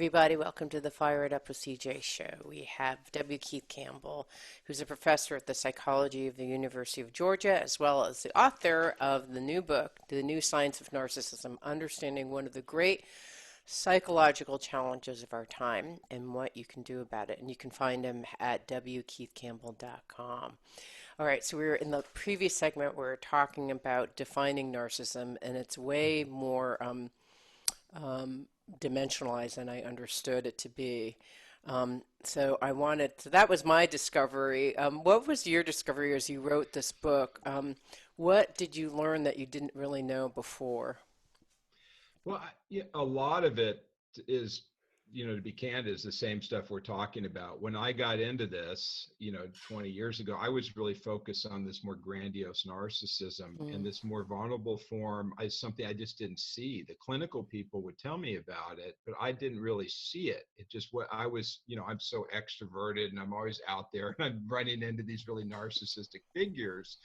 everybody. Welcome to the Fire It Up with CJ show. We have W. Keith Campbell, who's a professor at the Psychology of the University of Georgia, as well as the author of the new book, The New Science of Narcissism, Understanding One of the Great Psychological Challenges of Our Time and What You Can Do About It. And you can find him at wkeithcampbell.com. All right, so we were in the previous segment, we were talking about defining narcissism, and it's way more dimensionalized than I understood it to be. So that was my discovery. What was your discovery as you wrote this book? What did you learn that you didn't really know before? Well, yeah, a lot of it is, to be candid, is the same stuff we're talking about. When I got into this, 20 years ago, I was really focused on this more grandiose narcissism and this more vulnerable form is something I just didn't see. The clinical people would tell me about it, but I didn't really see it. It just what I was, I'm so extroverted and I'm always out there and I'm running into these really narcissistic figures.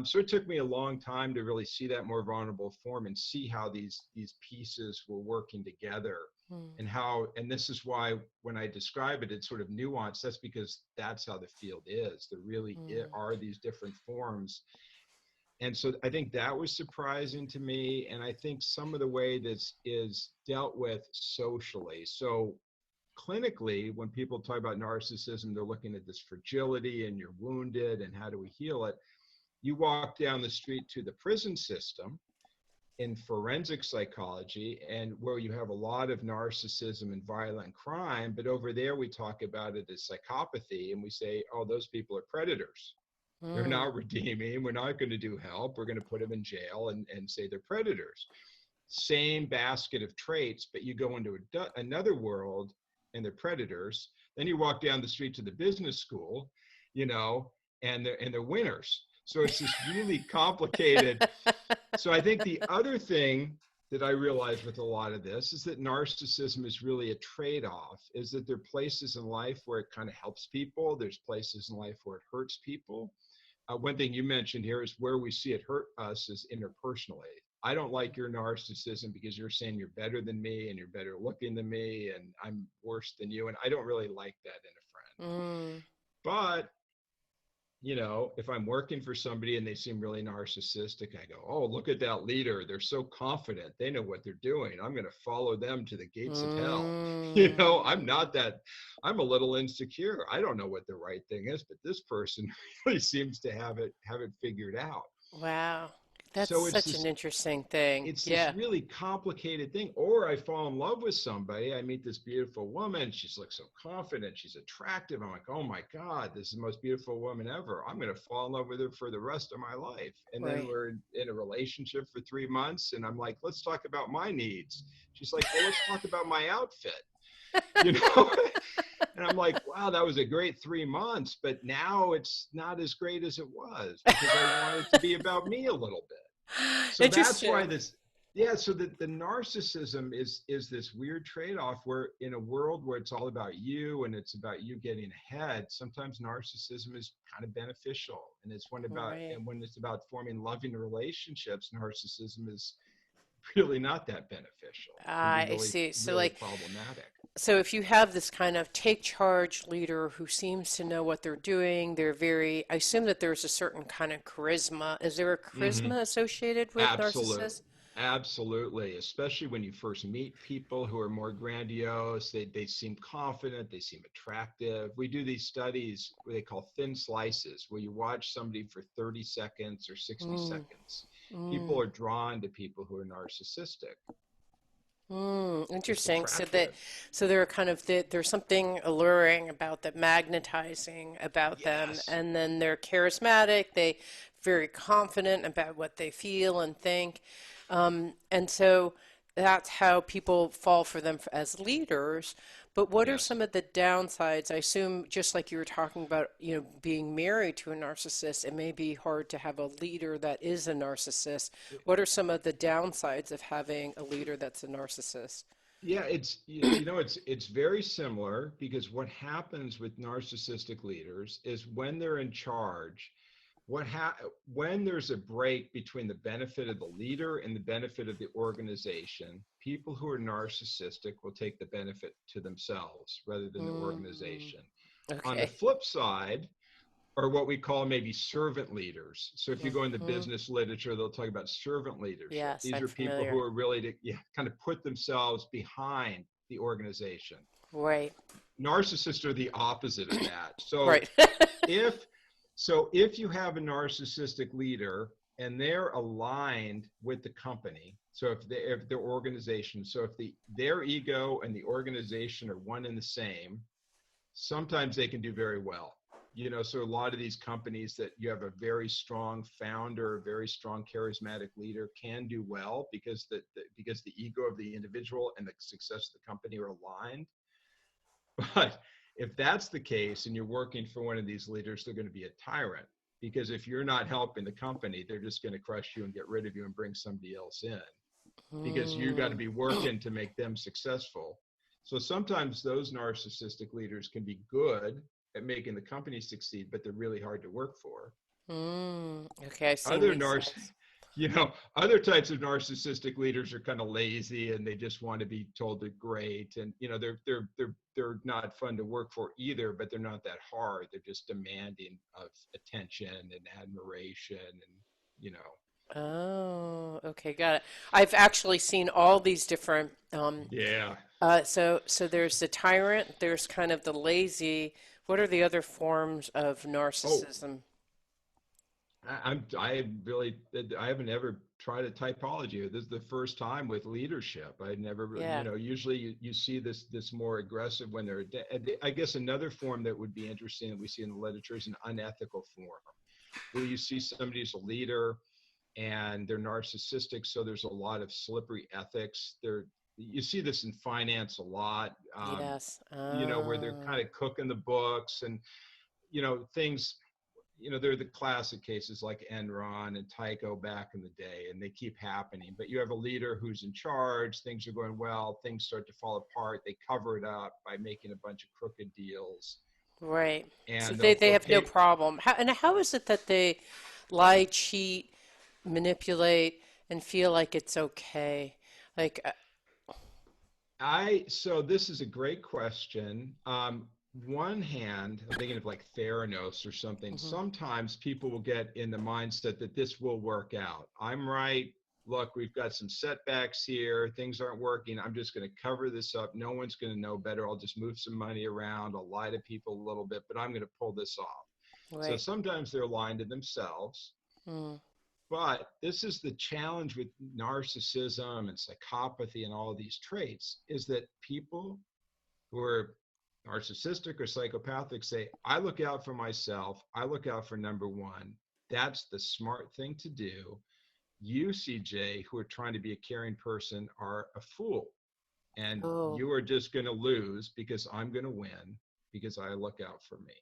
So it took me a long time to really see that more vulnerable form and see how these pieces were working together. And this is why when I describe it, it's sort of nuanced. That's because that's how the field is. There really are these different forms. And so I think that was surprising to me. And I think some of the way this is dealt with socially. So clinically, when people talk about narcissism, they're looking at this fragility and you're wounded and how do we heal it? You walk down the street to the prison system in forensic psychology, and where you have a lot of narcissism and violent crime, but over there we talk about it as psychopathy, and we say, oh, those people are predators. They're not redeeming. We're not going to do help. We're going to put them in jail and say they're predators. Same basket of traits, but you go into another world and they're predators. Then you walk down the street to the business school, and they're winners. So it's this really complicated. So I think the other thing that I realized with a lot of this is that narcissism is really a trade-off, is that there are places in life where it kind of helps people. There's places in life where it hurts people. One thing you mentioned here is where we see it hurt us is interpersonally. I don't like your narcissism because you're saying you're better than me and you're better looking than me and I'm worse than you. And I don't really like that in a friend. But if I'm working for somebody and they seem really narcissistic, I go, oh, look at that leader. They're so confident. They know what they're doing. I'm going to follow them to the gates of hell. I'm not that. I'm a little insecure. I don't know what the right thing is, but this person really seems to have it figured out. Wow. That's So such an interesting thing. It's this really complicated thing. Or I fall in love with somebody. I meet this beautiful woman. She looks so confident. She's attractive. I'm like, oh my God, this is the most beautiful woman ever. I'm going to fall in love with her for the rest of my life. And then we're in a relationship for 3 months. And I'm like, let's talk about my needs. She's like, well, let's talk about my outfit. And I'm like, wow, that was a great 3 months. But now it's not as great as it was because I want it to be about me a little bit. So that's why so the narcissism is this weird trade-off where in a world where it's all about you and it's about you getting ahead, sometimes narcissism is kind of beneficial. And it's and when it's about forming loving relationships, narcissism is really not that beneficial. I see. So really problematic. So if you have this kind of take charge leader who seems to know what they're doing, I assume that there's a certain kind of charisma. Is there a charisma associated with narcissists? Absolutely. Especially when you first meet people who are more grandiose, they seem confident, they seem attractive. We do these studies what they call thin slices, where you watch somebody for 30 seconds or 60 seconds. People are drawn to people who are narcissistic. Interesting. So they're kind of there's something alluring about them, magnetizing about them, and then they're charismatic. They very confident about what they feel and think, and so that's how people fall for them as leaders. But what are some of the downsides? I assume, just like you were talking about, being married to a narcissist, it may be hard to have a leader that is a narcissist. What are some of the downsides of having a leader that's a narcissist? Yeah, it's very similar because what happens with narcissistic leaders is when they're in charge, when there's a break between the benefit of the leader and the benefit of the organization, people who are narcissistic will take the benefit to themselves rather than the Mm, organization. On the okay. flip side, or what we call maybe servant leaders. So if you go in the Hmm. business literature, they'll talk about servant leadership. Yes, These I'm are people who familiar. are really to, yeah, kind of put themselves behind the organization. Right. Narcissists are the opposite of that. Right. If if you have a narcissistic leader and they're aligned with the company, so if their organization, so if their ego and the organization are one and the same, sometimes they can do very well. So a lot of these companies that you have a very strong founder, a very strong charismatic leader can do well because the ego of the individual and the success of the company are aligned. But if that's the case and you're working for one of these leaders, they're going to be a tyrant, because if you're not helping the company, they're just going to crush you and get rid of you and bring somebody else in, because you got to Mm. be working to make them successful. So sometimes those narcissistic leaders can be good at making the company succeed, but they're really hard to work for. Mm. Okay, I've seen Other these narciss things. other types of narcissistic leaders are kind of lazy and they just want to be told they're great, and they're not fun to work for either, but they're not that hard. They're just demanding of attention and admiration, and you know Oh, okay, got it. I've actually seen all these different yeah. so there's the tyrant, there's kind of the lazy. What are the other forms of Oh, narcissism? I haven't ever tried a typology. This is the first time with leadership. I never, Yeah. usually you see this more aggressive when they're, I guess another form that would be interesting that we see in the literature is an unethical form, where you see somebody as a leader and they're narcissistic. So there's a lot of slippery ethics. You see this in finance a lot, Yes. where they're kind of cooking the books and, things, they're the classic cases like Enron and Tyco back in the day, and they keep happening. But you have a leader who's in charge, things are going well, things start to fall apart. They cover it up by making a bunch of crooked deals. Right. So And they they'll have no pay. problem. How is it that they lie, cheat, manipulate, and feel like it's okay? Like, So this is a great question. One hand, I'm thinking of like Theranos or something. mhm. Sometimes people will get in the mindset that this will work out. I'm right. Look, we've got some setbacks here. Things aren't working. I'm just going to cover this up. No one's going to know better. I'll just move some money around. I'll lie to people a little bit, but I'm going to pull this off. So Right. sometimes they're lying to themselves. Mm. But this is the challenge with narcissism and psychopathy and all of these traits, is that people who are narcissistic or psychopathic say, I look out for myself. I look out for number one. That's the smart thing to do. You, CJ, who are trying to be a caring person, are a fool. And Oh. you are just going to lose because I'm going to win because I look out for me.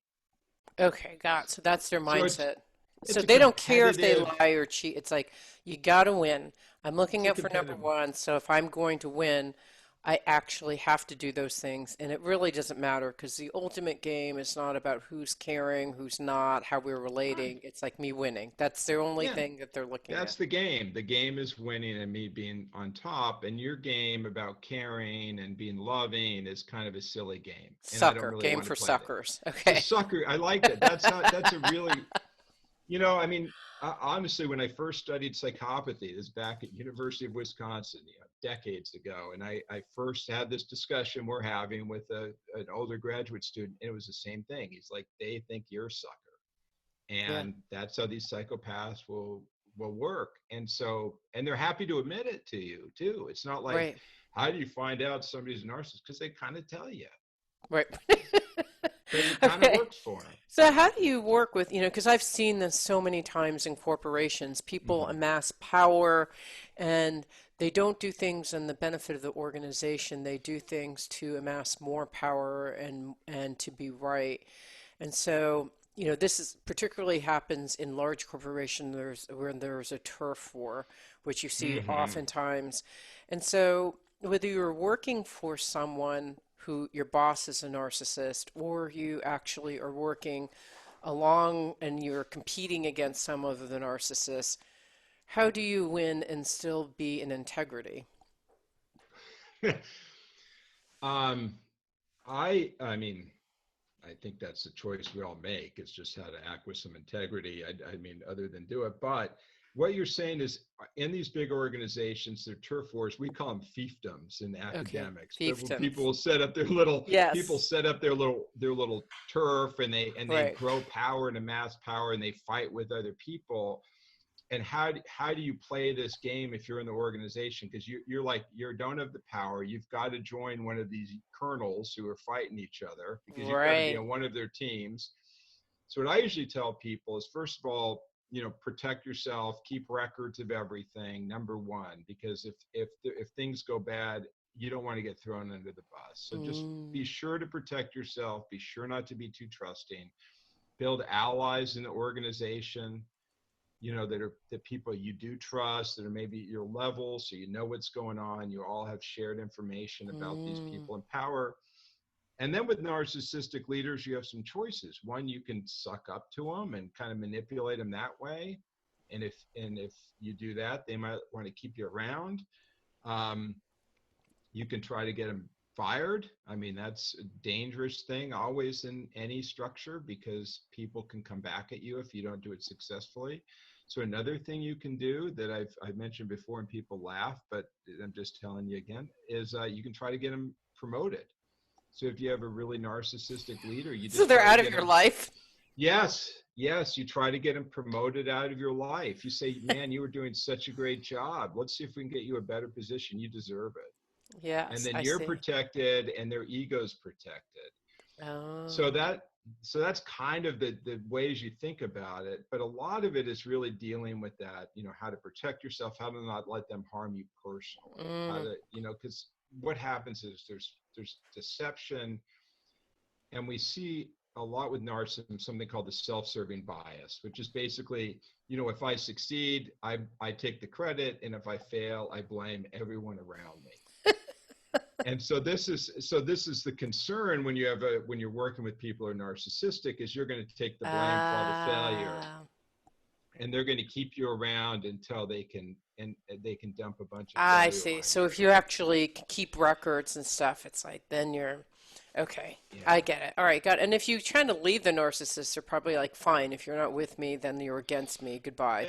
Okay, got it. So that's their So it's mindset. So it's a they don't care if they competitive, lie or cheat. It's like, you got to win. I'm it's looking a out for number competitive. one. So if I'm going to win, I actually have to do those things. And it really doesn't matter because the ultimate game is not about who's caring, who's not, how we're Right. relating. It's like me winning. That's the only Yeah. thing that they're looking That's at. the game. The game is winning and me being on top. And your game about caring and being loving is kind of a silly game. And I don't Sucker. really Game want to for play that. suckers. It's a Okay. sucker. I like that. That's a really, I mean, honestly, when I first studied psychopathy, this back at University of Wisconsin, decades ago, and I first had this discussion we're having with an older graduate student, and it was the same thing. He's like, they think you're a sucker, Yeah. and that's how these psychopaths will work. And they're happy to admit it to you too. It's not like, Right. how do you find out somebody's a narcissist? Because they kind of tell you, Right. because it kind of Okay. works for So how do you work with, because I've seen this so many times in corporations, them. people amass power and they don't do things in the benefit of the organization. They do things to amass more power and to be right. And so, this is particularly happens in large corporations where there's a turf war, which you see Hmm. oftentimes. And so, whether you're working for someone who your boss is a narcissist, or you actually are working along and you're competing against some of the narcissists, how do you win and still be in integrity? um, I mean, I think that's the choice we all make. It's just how to act with some integrity. I mean, other than do it. But what you're saying is, in these big organizations, they're turf wars. We call them fiefdoms in Okay, academics. But when people fiefdoms. will set up their little, people Yes, set up their little turf, and they right. grow power and amass power, and they fight with other people. And how do you play this game if you're in the organization? Because you're like, you don't have the power. You've got to join one of these colonels who are fighting each other, because you've got to be Right. on one of their teams. So what I usually tell people is, first of all, protect yourself, keep records of everything, number one, because if things go bad, you don't want to get thrown under the bus. So just be Mm, sure to protect yourself, be sure not to be too trusting, build allies in the organization, that are the people you do trust, that are maybe at your level, so you know what's going on. You all have shared information about these mm, people in power. And then with narcissistic leaders, you have some choices. One, you can suck up to them and kind of manipulate them that way. And if you do that, they might want to keep you around. Um, you can try to get them fired. I mean, that's a dangerous thing always in any structure, because people can come back at you if you don't do it successfully. So another thing you can do that I've mentioned before and people laugh, but I'm just telling you again, is you can try to get them promoted. So if you have a really narcissistic leader, you so just they're try to out of get your them. life? Yes, yes, you try to get them promoted out of your life. You say, man, you were doing such a great job. Let's see if we can get you a better position. You deserve it. And Yes, then I you're see. protected and their ego's protected. So Oh. that's kind of the ways you think about it. But a lot of it is really dealing with that, how to protect yourself, how to not let them harm you personally, how Mm, to, because what happens is there's deception. And we see a lot with narcissism something called the self-serving bias, which is basically, if I succeed, I take the credit, and if I fail, I blame everyone around me. And so this is the concern when you're working with people who are narcissistic, is you're going to take the blame for all the failure, ah, and they're going to keep you around until they can dump a bunch of I failure see. on So you. if you actually keep records and stuff, it's like then you're okay. I Yeah. get it. All right, got it. And if you're trying to leave the narcissist, they're probably like, fine, if you're not with me, then you're against me. Goodbye.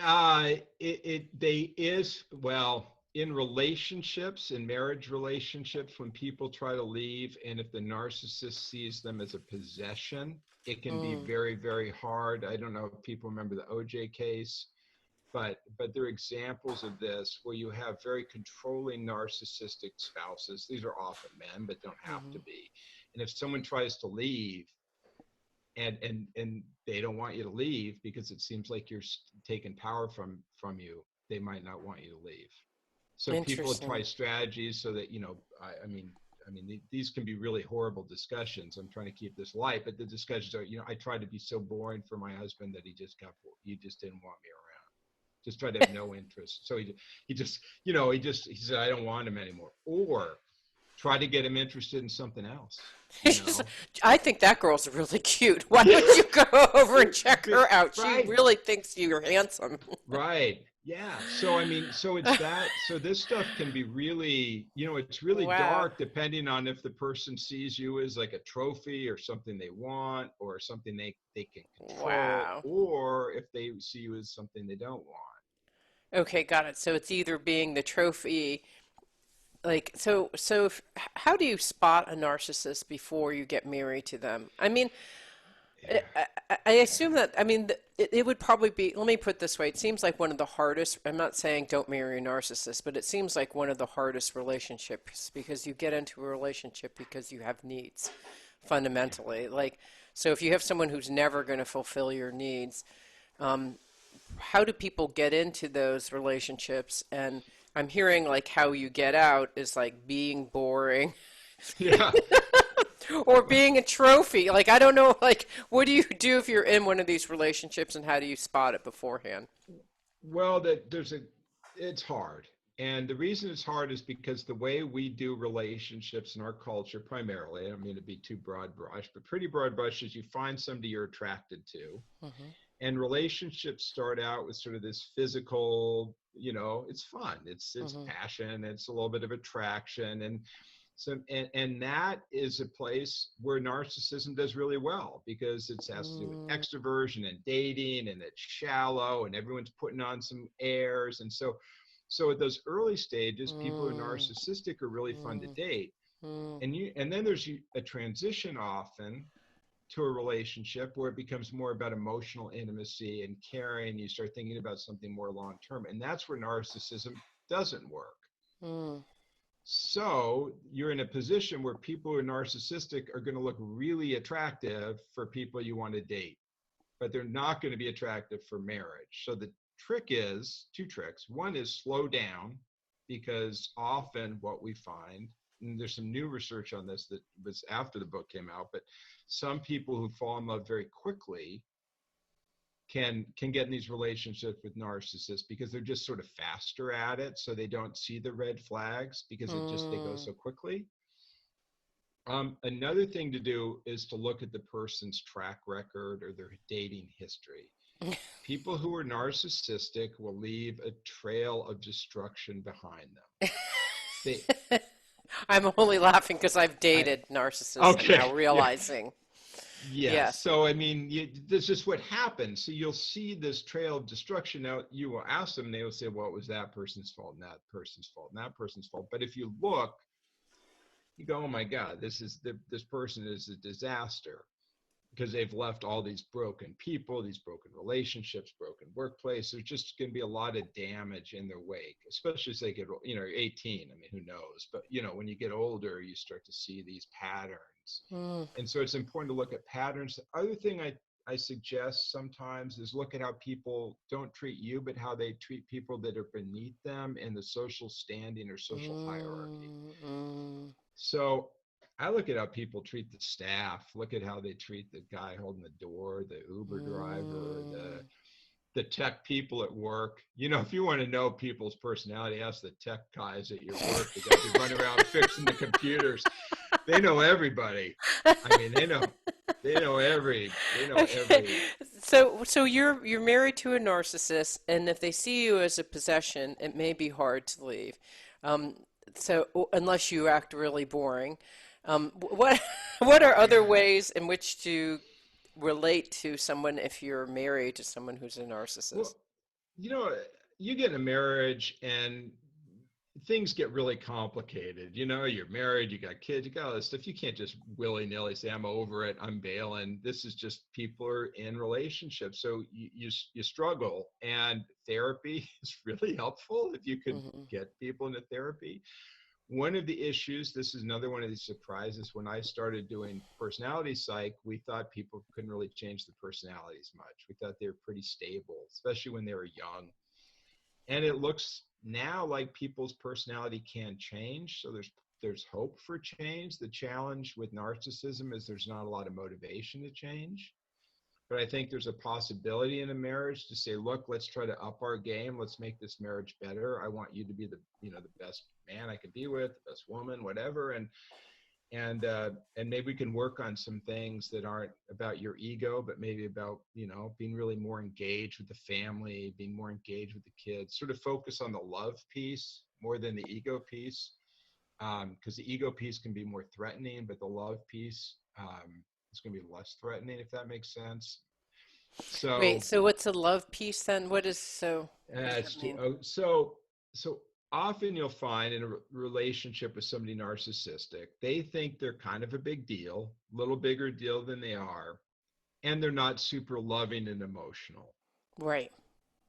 They is, well, in relationships, in marriage relationships, when people try to leave, and if the narcissist sees them as a possession, it can be Mm, very, very hard. I don't know if people remember the OJ case, but there are examples of this where you have very controlling narcissistic spouses. These are often men, but don't have hmm. to be. And if someone tries to leave, and they don't want you to leave because it seems like you're taking power from you, they might not want you to leave. So people try Interesting. strategies so that, I mean, these can be really horrible discussions. I'm trying to keep this light, but the discussions are, I tried to be so boring for my husband that he just didn't want me around. Just tried to have no interest. So he said, I don't want him anymore. Or try to get him interested in something else, I think that girl's really cute. Why would you go over and check her out? She right. really thinks you're handsome. Right. Yeah. So I mean, so it's that. So this stuff can be really, it's really Wow. dark depending on if the person sees you as like a trophy or something they want or something they can control, Wow. or if they see you as something they don't want. Okay, got it. So it's either being the trophy, like how do you spot a narcissist before you get married to them? I mean, Yeah. I assume that, I mean, it would probably be, let me put it this way, it seems like one of the hardest, I'm not saying don't marry a narcissist, but it seems like one of the hardest relationships because you get into a relationship because you have needs Yeah. fundamentally. Like, so if you have someone who's never going to fulfill your needs, how do people get into those relationships? And I'm hearing like how you get out is like being boring Yeah. or being a trophy. Like, I don't know, like, what do you do if you're in one of these relationships and how do you spot it beforehand? Well, that it's hard. And the reason it's hard is because the way we do relationships in our culture, primarily, I don't mean to be too broad brush, but pretty broad brush, is you find somebody you're attracted to. Mm-hmm. And relationships start out with sort of this physical, it's fun, it's Mm-hmm. passion, it's a little bit of attraction. And so, and that is a place where narcissism does really well, because it has to do with extroversion and dating, and it's shallow, and everyone's putting on some airs. And so at those early stages, people who are Mm-hmm. narcissistic are really fun to date. Mm-hmm. And then there's a transition often to a relationship where it becomes more about emotional intimacy and caring. You start thinking about something more long term, and that's where narcissism doesn't work. Mm-hmm. So you're in a position where people who are narcissistic are going to look really attractive for people you want to date, but they're not going to be attractive for marriage. So the trick is two tricks. One is slow down, because often what we find, and there's some new research on this that was after the book came out, but some people who fall in love very quickly can get in these relationships with narcissists because they're just sort of faster at it, so they don't see the red flags because they go so quickly. Another thing to do is to look at the person's track record or their dating history. People who are narcissistic will leave a trail of destruction behind them. They, I'm only laughing because I've I, dated narcissists and okay, now yeah, realizing, yes. yes. So I mean, this is what happens. So you'll see this trail of destruction. Now you will ask them, and they will say, "Well, it was that person's fault, and that person's fault, and that person's fault." But if you look, you go, "Oh my God, this person is a disaster." Because they've left all these broken people, these broken relationships, broken workplace. There's just going to be a lot of damage in their wake, especially as they get, 18. I mean, who knows? But, when you get older, you start to see these patterns. Mm, And so it's important to look at patterns. The other thing I suggest sometimes is look at how people don't treat you, but how they treat people that are beneath them in the social standing or social hierarchy. mm, mm. So I look at how people treat the staff. Look at how they treat the guy holding the door, the Uber driver, Mm. the tech people at work. If you want to know people's personality, ask the tech guys at your work, the guys who run around fixing the computers. They know everybody. I mean, Okay. they know every. So you're married to a narcissist, and if they see you as a possession, it may be hard to leave. Um, unless you act really boring, what what are other Yeah. ways in which to relate to someone if you're married to someone who's a narcissist? Well, you know, you get in a marriage and things get really complicated. You're married, you got kids, you got all this stuff. You can't just willy nilly say, I'm over it, I'm bailing. This is just people are in relationships. So you struggle. And therapy is really helpful if you could Hmm. get people into therapy. One of the issues, this is another one of these surprises, when I started doing personality psych, we thought people couldn't really change the personalities much. We thought they were pretty stable, especially when they were young. And it looks now like people's personality can change. So there's hope for change. The challenge with narcissism is there's not a lot of motivation to change. But I think there's a possibility in a marriage to say, look, let's try to up our game. Let's make this marriage better. I want you to be the best man I can be with, the best woman, whatever. And maybe we can work on some things that aren't about your ego, but maybe about being really more engaged with the family, being more engaged with the kids. Sort of focus on the love piece more than the ego piece, because the ego piece can be more threatening, but the love piece is going to be less threatening, if that makes sense. Wait, So so what's a love piece then? What does that it's mean? so often you'll find in a relationship with somebody narcissistic, they think they're kind of a big deal, a little bigger deal than they are, and they're not super loving and emotional. Right.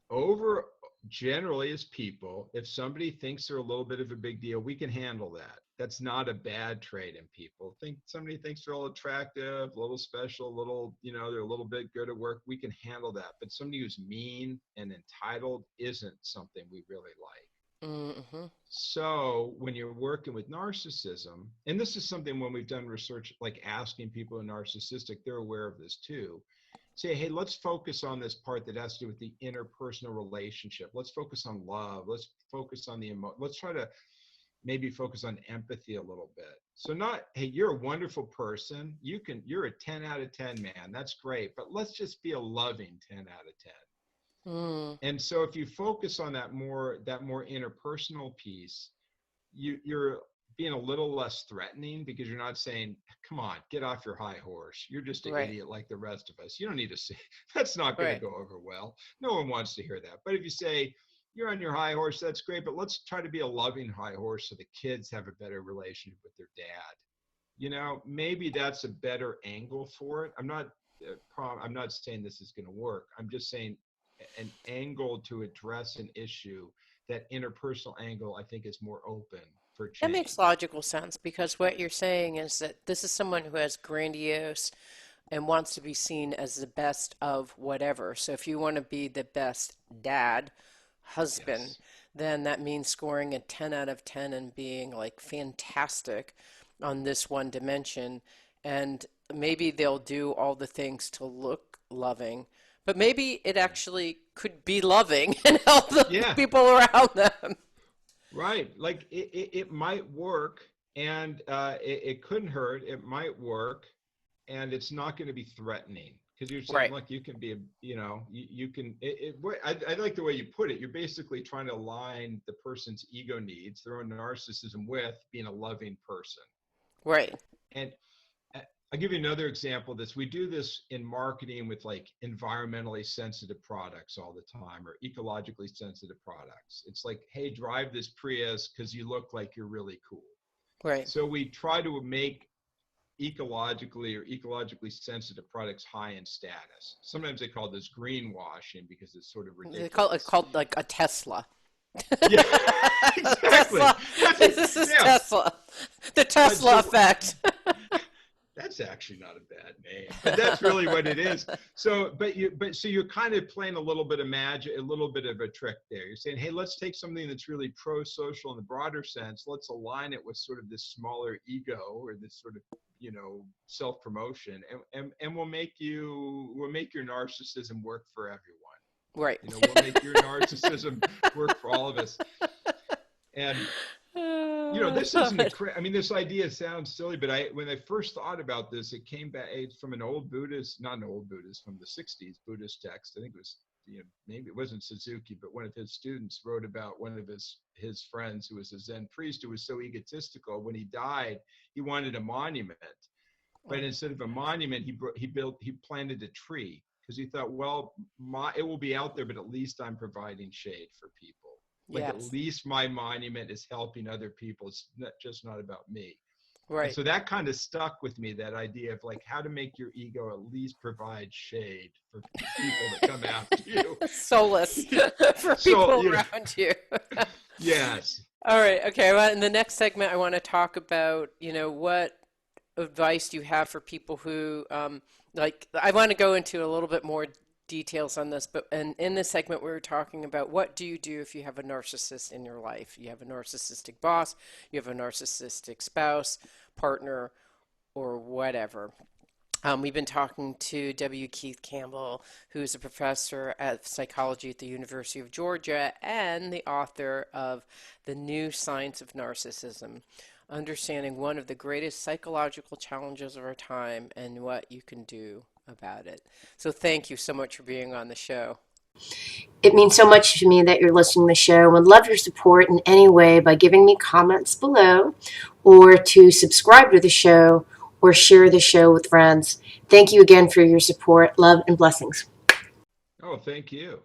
Over generally as people, if somebody thinks they're a little bit of a big deal, we can handle that. That's not a bad trait in people. Think somebody thinks they're all attractive, a little special, a little, they're a little bit good at work, we can handle that. But somebody who's mean and entitled isn't something we really like. Mm-hmm. So when you're working with narcissism, and this is something when we've done research, like asking people who are narcissistic, they're aware of this too, say, hey, let's focus on this part that has to do with the interpersonal relationship. Let's focus on love. Let's focus on let's try to maybe focus on empathy a little bit. So not, hey, you're a wonderful person. You're a 10 out of 10, man. That's great. But let's just be a loving 10 out of 10. Mm, And so if you focus on that more interpersonal piece, you're being a little less threatening, because you're not saying, come on, get off your high horse. You're just an right, idiot like the rest of us. You don't need to say that's not going to right. go over well. No one wants to hear that. But if you say, you're on your high horse, that's great, but let's try to be a loving high horse so the kids have a better relationship with their dad. Maybe that's a better angle for it. I'm not saying this is going to work. I'm just saying an angle to address an issue. That interpersonal angle, I think, is more open for That makes change. logical sense because what you're saying is that this is someone who has grandiose and wants to be seen as the best of whatever. So if you want to be the best dad, husband, Yes. then that means scoring a 10 out of 10 and being like fantastic on this one dimension. And maybe they'll do all the things to look loving, but maybe it actually could be loving and help the Yeah. people around them. Right. Like it might work, and it couldn't hurt. It might work, and it's not going to be threatening, because you're saying, Right. look, you can be you can. I like the way you put it. You're basically trying to align the person's ego needs, their own narcissism, with being a loving person. Right. And I'll give you another example of this. We do this in marketing with like environmentally sensitive products all the time, or ecologically sensitive products. It's like, hey, drive this Prius because you look like you're really cool. Right. So we try to make ecologically sensitive products high in status. Sometimes they call this greenwashing because it's sort of They call it ridiculous. called like a Tesla. Yeah, exactly. Tesla. That's it. This is Yeah. Tesla. The But Tesla so effect. that's actually not a bad name, but that's really what it is. So, so you're kind of playing a little bit of magic, a little bit of a trick there. You're saying, hey, let's take something that's really pro-social in the broader sense. Let's align it with sort of this smaller ego, or this sort of, self-promotion, and we'll make your narcissism work for everyone. Right. We'll make your narcissism work for all of us. And I this love isn't it. I mean, this idea sounds silly, but when I first thought about this, it came back from an old Buddhist, not an old Buddhist, from the 60s Buddhist text. I think it was, maybe it wasn't Suzuki, but one of his students wrote about one of his friends who was a Zen priest who was so egotistical. When he died, he wanted a monument, but instead of a monument, he planted a tree, because he thought, well, it will be out there, but at least I'm providing shade for people. Like, at Yes. least my monument is helping other people. It's not about me. And Right. so that kind of stuck with me, that idea of like how to make your ego at least provide shade for people that come after you. Solace for So, people around you. yes. All right. Okay. Well, in the next segment, I want to talk about, what advice do you have for people who, like, I want to go into a little bit more details on this, but in this segment, we were talking about what do you do if you have a narcissist in your life? You have a narcissistic boss, you have a narcissistic spouse, partner, or whatever. We've been talking to W. Keith Campbell, who's a professor of psychology at the University of Georgia and the author of The New Science of Narcissism, understanding one of the greatest psychological challenges of our time and what you can do about it. So thank you so much for being on the show. It means so much to me that you're listening to the show and would love your support in any way by giving me comments below, or to subscribe to the show, or share the show with friends. Thank you again for your support. Love and blessings. Oh, thank you.